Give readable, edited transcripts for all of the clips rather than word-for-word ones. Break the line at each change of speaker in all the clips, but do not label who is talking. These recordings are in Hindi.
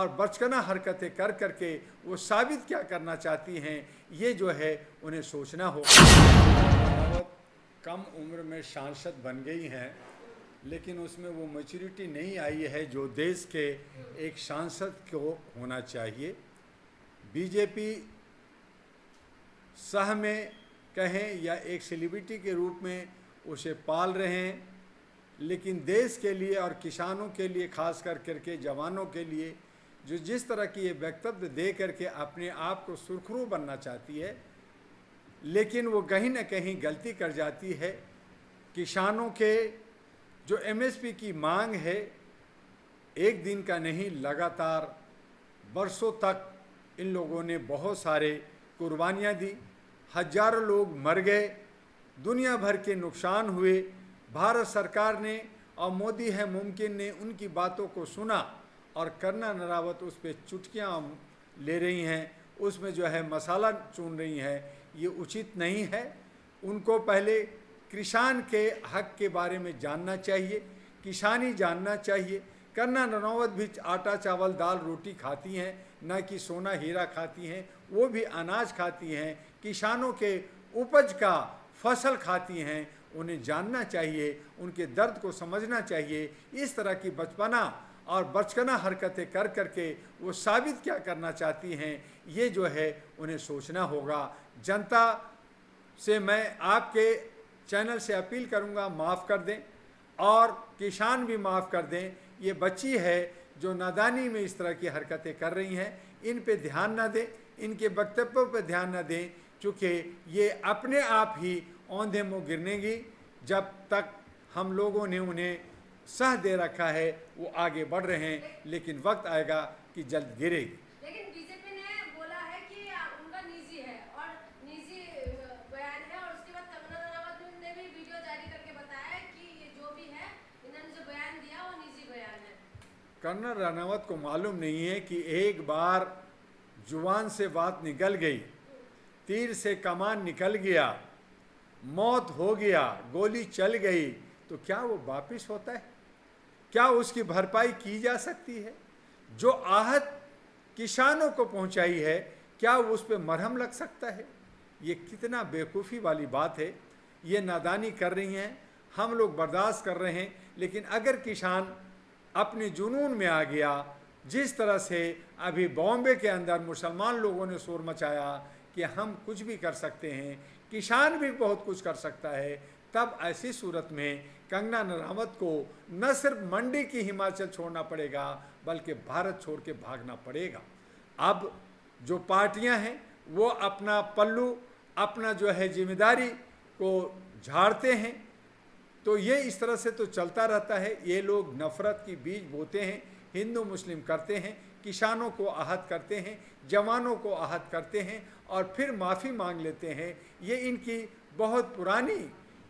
और बचकाना हरकतें कर करके वो साबित क्या करना चाहती हैं, ये जो है उन्हें सोचना होगा। बहुत कम उम्र में सांसद बन गई हैं, लेकिन उसमें वो मैच्योरिटी नहीं आई है जो देश के एक सांसद को होना चाहिए। बीजेपी सह में कहें या एक सेलिब्रिटी के रूप में उसे पाल रहे हैं, लेकिन देश के लिए और किसानों के लिए, खास कर करके जवानों के लिए जो जिस तरह की ये वक्तव्य दे करके अपने आप को सुरखरू बनना चाहती है, लेकिन वो कहीं ना कहीं गलती कर जाती है। किसानों के जो एमएसपी की मांग है, एक दिन का नहीं, लगातार बरसों तक इन लोगों ने बहुत सारे कुर्बानियाँ दी, हजारों लोग मर गए, दुनिया भर के नुकसान हुए। भारत सरकार ने और मोदी है मुमकिन ने उनकी बातों को सुना और कर्नल नरावत उस पर चुटकियाँ ले रही हैं, उसमें जो है मसाला चून रही हैं। ये उचित नहीं है। उनको पहले किसान के हक के बारे में जानना चाहिए, किसानी जानना चाहिए। कर्नल नरावत भी आटा चावल दाल रोटी खाती हैं, न कि सोना हीरा खाती हैं। वो भी अनाज खाती हैं, किसानों के उपज का फसल खाती हैं। उन्हें जानना चाहिए, उनके दर्द को समझना चाहिए। इस तरह की बचपना और बचकाना हरकतें कर करके वो साबित क्या करना चाहती हैं, ये जो है उन्हें सोचना होगा। जनता से मैं आपके चैनल से अपील करूंगा, माफ़ कर दें और किसान भी माफ़ कर दें। ये बच्ची है जो नादानी में इस तरह की हरकतें कर रही हैं, इन पे ध्यान ना दें, इनके वक्तव्यों पे ध्यान ना दें, चूँकि ये अपने आप ही औंधे मुँह गिरनेगी। जब तक हम लोगों ने उन्हें सह दे रखा है वो आगे बढ़ रहे हैं, लेकिन वक्त आएगा कि जल्द गिरेगी।
लेकिन बीजेपी ने बोला है कि उनका निजी है और निजी बयान है, और उसके बाद कंगना रनावत ने भी वीडियो जारी करके बताया कि ये जो भी है, इन्होंने जो बयान दिया वो निजी बयान है।
कर्नल रनावत को मालूम नहीं है कि एक बार जुबान से बात निकल गई, तीर से कमान निकल गया, मौत हो गया, गोली चल गई, तो क्या वो वापिस होता है? क्या उसकी भरपाई की जा सकती है? जो आहत किसानों को पहुंचाई है, क्या उस पर मरहम लग सकता है? ये कितना बेवकूफ़ी वाली बात है। ये नादानी कर रही हैं, हम लोग बर्दाश्त कर रहे हैं। लेकिन अगर किसान अपने जुनून में आ गया, जिस तरह से अभी बॉम्बे के अंदर मुसलमान लोगों ने शोर मचाया कि हम कुछ भी कर सकते हैं, किसान भी बहुत कुछ कर सकता है, तब ऐसी सूरत में कंगना रनावत को न सिर्फ मंडी की हिमाचल छोड़ना पड़ेगा, बल्कि भारत छोड़ के भागना पड़ेगा। अब जो पार्टियां हैं वो अपना पल्लू, अपना जो है जिम्मेदारी को झाड़ते हैं, तो ये इस तरह से तो चलता रहता है। ये लोग नफ़रत की बीज बोते हैं, हिंदू मुस्लिम करते हैं, किसानों को आहत करते हैं, जवानों को आहत करते हैं और फिर माफ़ी मांग लेते हैं। ये इनकी बहुत पुरानी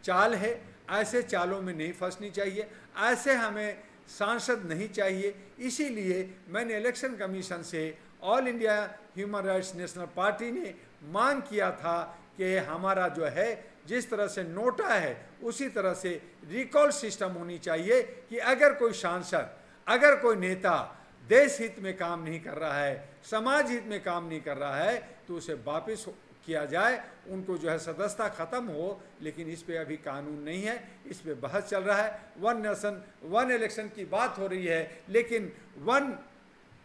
चाल है। ऐसे चालों में नहीं फंसनी चाहिए, ऐसे हमें सांसद नहीं चाहिए। इसीलिए मैंने इलेक्शन कमीशन से all India human rights national party ने मांग किया था कि हमारा जो है जिस तरह से नोटा है उसी तरह से रिकॉल सिस्टम होनी चाहिए कि अगर कोई सांसद, अगर कोई नेता देश हित में काम नहीं कर रहा है, समाज हित में काम नहीं कर रहा है, तो उसे वापस किया जाए, उनको जो है सदस्यता ख़त्म हो। लेकिन इस पे अभी कानून नहीं है, इस पे बहस चल रहा है। वन नेशन वन इलेक्शन की बात हो रही है, लेकिन वन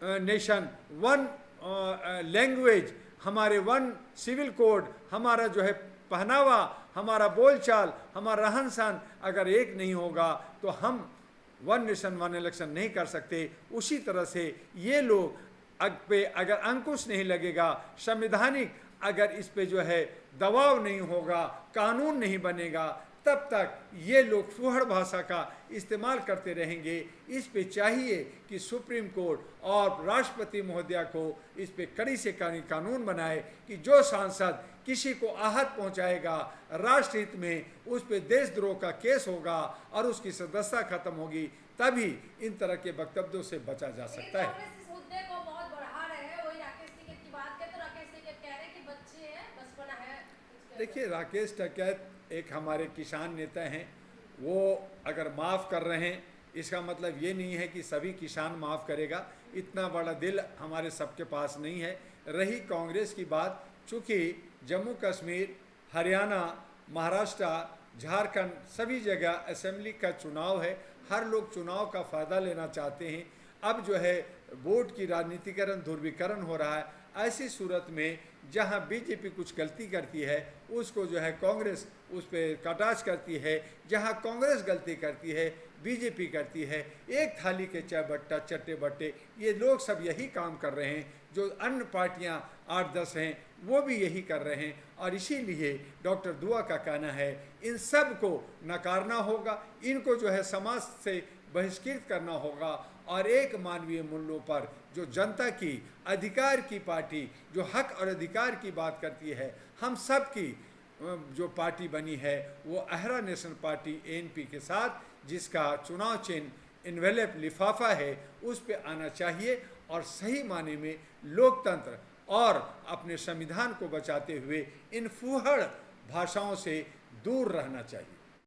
नेशन वन लैंग्वेज, हमारे वन सिविल कोड, हमारा जो है पहनावा, हमारा बोलचाल, हमारा रहन सहन अगर एक नहीं होगा तो हम वन नेशन वन इलेक्शन नहीं कर सकते। उसी तरह से ये लोग पे अगर अंकुश नहीं लगेगा, संवैधानिक अगर इस पे जो है दबाव नहीं होगा, कानून नहीं बनेगा, तब तक ये लोग फुहड़ भाषा का इस्तेमाल करते रहेंगे। इस पे चाहिए कि सुप्रीम कोर्ट और राष्ट्रपति महोदया को इस पे कड़ी से कड़ी कानून बनाए कि जो सांसद किसी को आहत पहुंचाएगा राष्ट्रहित में, उस पे देशद्रोह का केस होगा और उसकी सदस्यता खत्म होगी, तभी इन तरह के वक्तव्यों से बचा जा सकता है। देखिए, राकेश टिकैत एक हमारे किसान नेता हैं, वो अगर माफ़ कर रहे हैं इसका मतलब ये नहीं है कि सभी किसान माफ़ करेगा। इतना बड़ा दिल हमारे सबके पास नहीं है। रही कांग्रेस की बात, चूँकि जम्मू कश्मीर, हरियाणा, महाराष्ट्र, झारखंड सभी जगह असेंबली का चुनाव है, हर लोग चुनाव का फ़ायदा लेना चाहते हैं। अब जो है वोट की राजनीतिकरण, ध्रुवीकरण हो रहा है। ऐसी सूरत में जहां बीजेपी कुछ गलती करती है उसको जो है कांग्रेस उस पर कटाक्ष करती है, जहां कांग्रेस गलती करती है बीजेपी करती है। एक थाली के चाय बट्टा चट्टे बट्टे, ये लोग सब यही काम कर रहे हैं। जो अन्य पार्टियां 8-10 हैं वो भी यही कर रहे हैं। और इसीलिए डॉक्टर दुआ का कहना है इन सब को नकारना होगा, इनको जो है समाज से बहिष्कृत करना होगा और एक मानवीय मूल्यों पर जो जनता की अधिकार की पार्टी, जो हक और अधिकार की बात करती है, हम सब की जो पार्टी बनी है वो अहरा नेशनल पार्टी ANP के साथ, जिसका चुनाव चिन्ह इन्वेलप लिफाफा है, उस पे आना चाहिए और सही माने में लोकतंत्र और अपने संविधान को बचाते हुए इन फूहड़ भाषाओं से दूर रहना चाहिए।